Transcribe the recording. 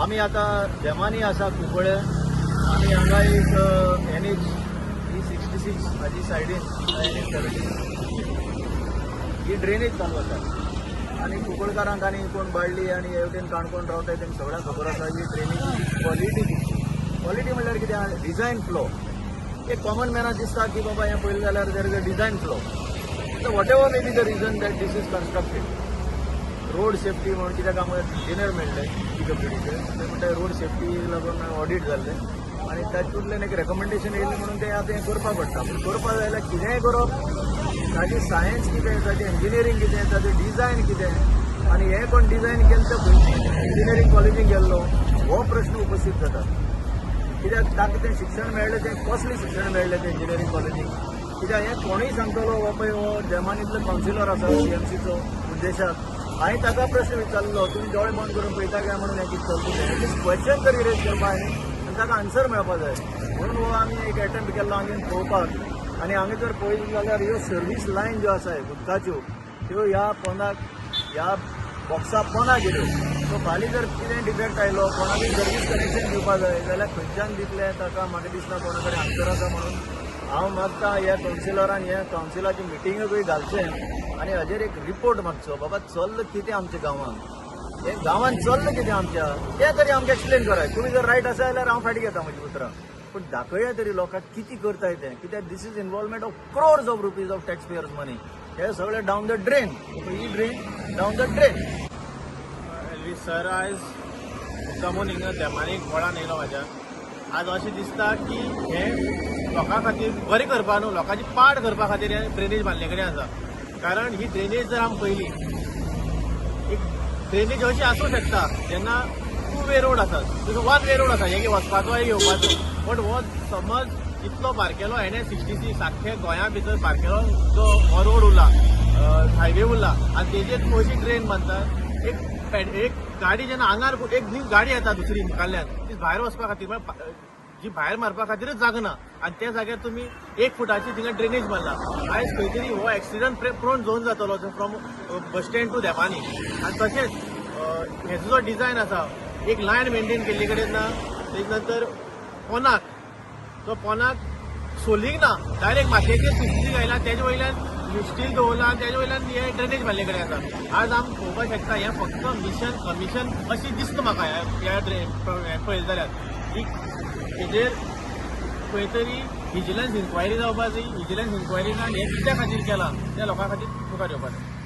आम्ही आता देमानी आसा कुंकळे आम्ही हांगा एक NH 366 हाजी सायडीन NH 70 ही ड्रेनेज चालू आसा आनी कुंकळकारांक आनी कोण बाळ्ळी आनी हे वटेन काणकोण रावताय तांकां सगळ्यांक खबर आसा ही ड्रेनेज क्वॉलिटी म्हणल्यार कितें डिझायन फ्लो एक कॉमन मॅनाक दिसता की बाबा हें पळयलें जाल्यार there is a design flow so whatever may be the reason that this is constructed road safety म्हणून कित्याक आमकां इंजिनियर मेळ्ळे PWDचे ते म्हणटा रोड सेफ्टी लागून ऑडिट जाल्ले आनी तातूंतल्यान एक रेकमेंडेशन येयल्लें म्हणून ते आतां हें करपाक पडटा पूण करपाक जाय जाल्यार कितेंय करप ताजी सायन्स कितें ताजें इंजिनियरींग कितें ताजें डिझायन कितें आनी हें कोण डिझायन केलें तें खंयची इंजिनियरींग कॉलेजीक गेल्लो हो प्रश्न उपस्थित जाता कित्याक ताका तें शिक्षण मेळ्ळें तें कसलें शिक्षण मेळ्ळें तें इंजिनियरींग कॉलेजीक कित्याक हें कोणूय सांगतलो हो पळय हो देमानींतलो कावन्सिलर आसा CMCचो उद्देशाक हांवें ताका प्रश्न विचारलो तुमी दोळे बंद करून पळयता काय म्हणून हें कितें चलता एटलिस्ट क्वेश्चन तरी रेज करपा आनी ताका आन्सर मेळपाक जाय म्हणून हो आमी एक एटेम्प्ट केल्लो हांवें पळोवपाक आनी हांवें जर पळयलें जाल्यार ह्यो सर्वीस लायन ज्यो आसाय उदकाच्यो त्यो ह्या पोंदाक ह्या बॉक्सा पोंदाक गेल्यो सो फाल्यां जर कितें डिफेक्ट आयलो कोणाकूय सर्वीस कनेक्शन दिवपाक जाय जाल्यार खंयच्यान दितले ताका म्हाका दिसता कोणा कडेन आन्सर आसा म्हणून हांव मागता ह्या कावन्सिलरान ह्या कावन्सिलाची मिटींगूय घालचें आनी हाजेर एक रिपोर्ट मागचो बाबा चल्ल कितें आमच्या गांवांत हें गांवांत चल्ल कितें आमच्या तें तरी आमकां एक्सप्लेन कराय तुमी जर रायट आसा जाल्यार हांव फाटीं घेता म्हजी उतरां पूण दाखया तरी लोकांक कितें करताय तें कित्याक this is involvement of crores of rupees of tax payers money हे सगळें डावन द ड्रेन ही drain down the drain sir आयज मुद्दामून हिंगा देमानीक वळान येयलो म्हाज्या आज अशें दिसता की हे लोकां खातीर बरें करपा न्हू लोकांची पाड करपा खातीर हें ड्रेनेज बांदले कडेन आसा कारण ही ड्रेनेज जर आमी पळयली एक ड्रेनेज अशी आसूं शकता जेन्ना 2 वे रोड आसात तुजो 1 वे रोड आसा हे वचपाचो आनी येवपाचो पण हो समज इतलो बारकेलो NH 66 आख्खे गोंया भितर बारकेलो जो हो रोड उरला हायवे उरला आनी तेजेर तूं अशी ड्रेन बांदता एक गाडी जेन्ना आंगार एक गाडी येता दुसरी कडल्यान ती भायर वचपा खातीर जी भायर मारपा खातीरच जागा ना आनी त्या जाग्यार तुमी 1 फुटाची थिंगा ड्रेनेज मारला आयज खंय तरी हो एक्सिडंट प्रोन झोन जातलो फ्रॉम बस स्टँड टू देमानी आनी तशेंच हेचो जो डिझायन आसा एक लायन मेंटेन केल्ले कडेन ना तेज नंतर पोनाक तो पोनाक सोलींग ना डायरेक्ट मातयेचेर पिस्ती घायला तेजे वयल्यान स्टील दवरला आनी तेजे वयल्यान हे ड्रेनेज बांदले कडेन आसा आज आमी पळोवपाक शकता हें फक्त मिशन कमिशन अशी दिसता म्हाका ह्या पळयलें जाल्यार की हेजेर खंय तरी विजिलन्स इन्क्वायरी जावपाक जाय विजिलन्स इन्क्वायरीन हें कित्या खातीर केलां त्या लोकां खातीर मुखार येवपाक जाय